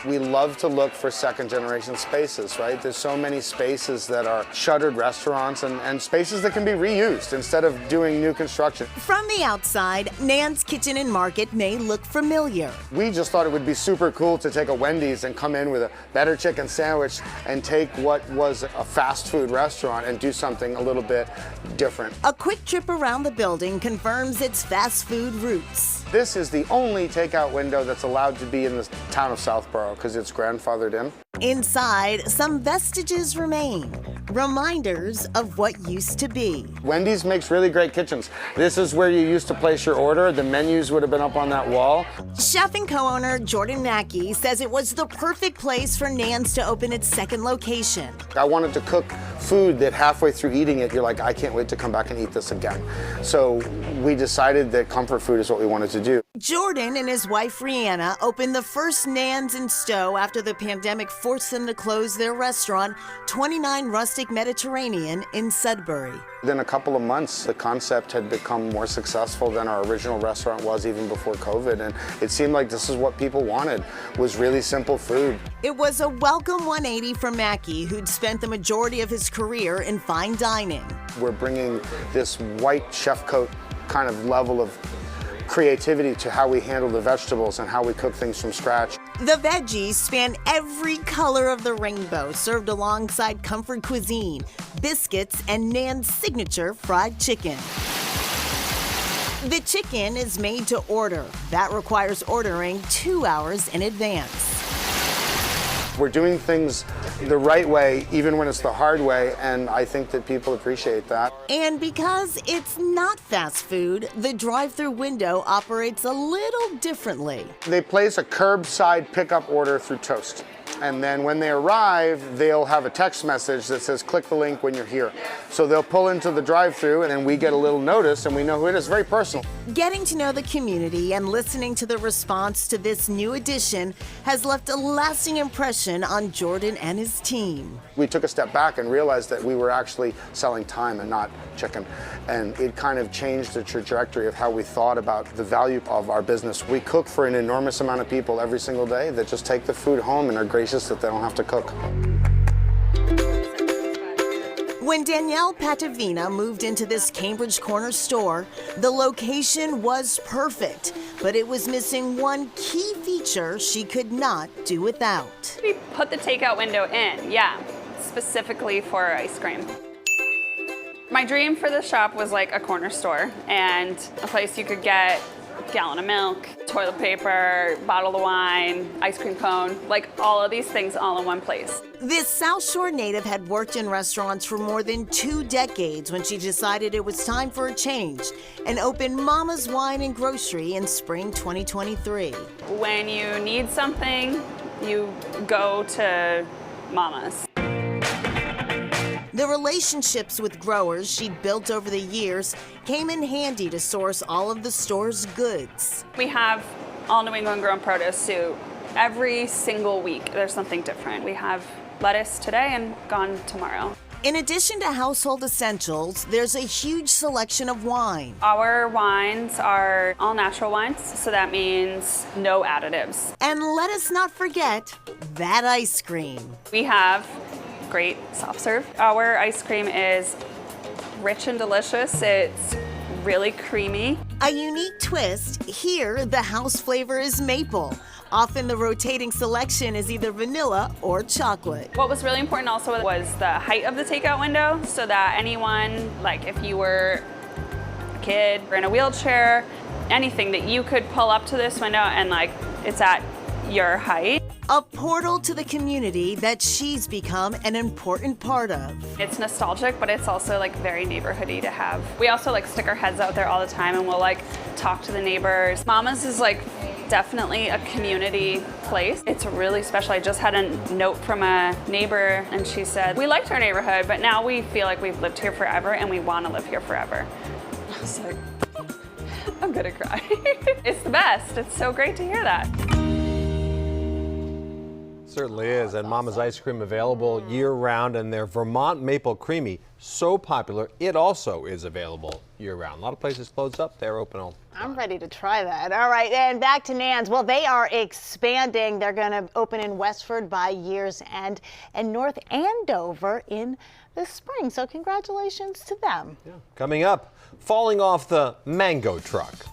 We love to look for second-generation spaces, right? There's so many spaces that are shuttered restaurants and spaces that can be reused instead of doing new construction. From the outside, Nan's Kitchen and Market may look familiar. We just thought it would be super cool to take a Wendy's and come in with a better chicken sandwich and take what was a fast food restaurant and do something a little bit different. A quick trip around the building confirms its fast food roots. This is the only takeout window that's allowed to be in the town of Southborough because it's grandfathered in. Inside, some vestiges remain, reminders of what used to be. Wendy's makes really great kitchens. This is where you used to place your order. The menus would have been up on that wall. Chef and co-owner Jordan Mackey says it was the perfect place for Nan's to open its second location. I wanted to cook food that halfway through eating it, you're like, I can't wait to come back and eat this again. So we decided that comfort food is what we wanted to do. Jordan and his wife Rihanna opened the first Nan's in Stowe after the pandemic forced them to close their restaurant, 29 Rustic Mediterranean in Sudbury. Within a couple of months, the concept had become more successful than our original restaurant was even before COVID, and it seemed like this is what people wanted, was really simple food. It was a welcome 180 for Mackey, who'd spent the majority of his career in fine dining. We're bringing this white chef coat kind of level of creativity to how we handle the vegetables and how we cook things from scratch. The veggies span every color of the rainbow, served alongside comfort cuisine, biscuits, and Nan's signature fried chicken. The chicken is made to order. That requires ordering 2 hours in advance. We're doing things the right way, even when it's the hard way, and I think that people appreciate that. And because it's not fast food, the drive-through window operates a little differently. They place a curbside pickup order through Toast. And then when they arrive, they'll have a text message that says, click the link when you're here. So they'll pull into the drive-thru and then we get a little notice and we know who it is. Very personal. Getting to know the community and listening to the response to this new addition has left a lasting impression on Jordan and his team. We took a step back and realized that we were actually selling time and not chicken. And it kind of changed the trajectory of how we thought about the value of our business. We cook for an enormous amount of people every single day that just take the food home and are gracious that they don't have to cook. When Danielle Patavina moved into this Cambridge Corner store, the location was perfect, but it was missing one key feature she could not do without. We put the takeout window in, yeah, specifically for ice cream. My dream for the shop was like a corner store and a place you could get a gallon of milk, toilet paper, bottle of wine, ice cream cone, like all of these things all in one place. This South Shore native had worked in restaurants for more than 2 decades when she decided it was time for a change and opened Mama's Wine and Grocery in spring 2023. When you need something, you go to Mama's. The relationships with growers she'd built over the years came in handy to source all of the store's goods. We have all New England grown produce, so every single week there's something different. We have lettuce today and gone tomorrow. In addition to household essentials, there's a huge selection of wine. Our wines are all natural wines, so that means no additives. And let us not forget that ice cream. We have great soft serve. Our ice cream is rich and delicious. It's really creamy. A unique twist, here the house flavor is maple. Often the rotating selection is either vanilla or chocolate. What was really important also was the height of the takeout window, so that anyone, like if you were a kid or in a wheelchair, anything that you could pull up to this window and like it's at your height. A portal to the community that she's become an important part of. It's nostalgic, but it's also like very neighborhoody to have. We also like stick our heads out there all the time and we'll like talk to the neighbors. Mama's is like definitely a community place. It's really special. I just had a note from a neighbor and she said, we liked our neighborhood, but now we feel like we've lived here forever and we want to live here forever. I was like, I'm gonna cry. It's the best. It's so great to hear that. certainly is. And Mama's Ice Cream available year-round, and their Vermont Maple Creamy, so popular, it also is available year-round. A lot of places close up. They're open all. I'm ready to try that. All right, and back to Nan's. Well, they are expanding. They're going to open in Westford by year's end and North Andover in the spring. So congratulations to them. Yeah. Coming up, falling off the mango truck.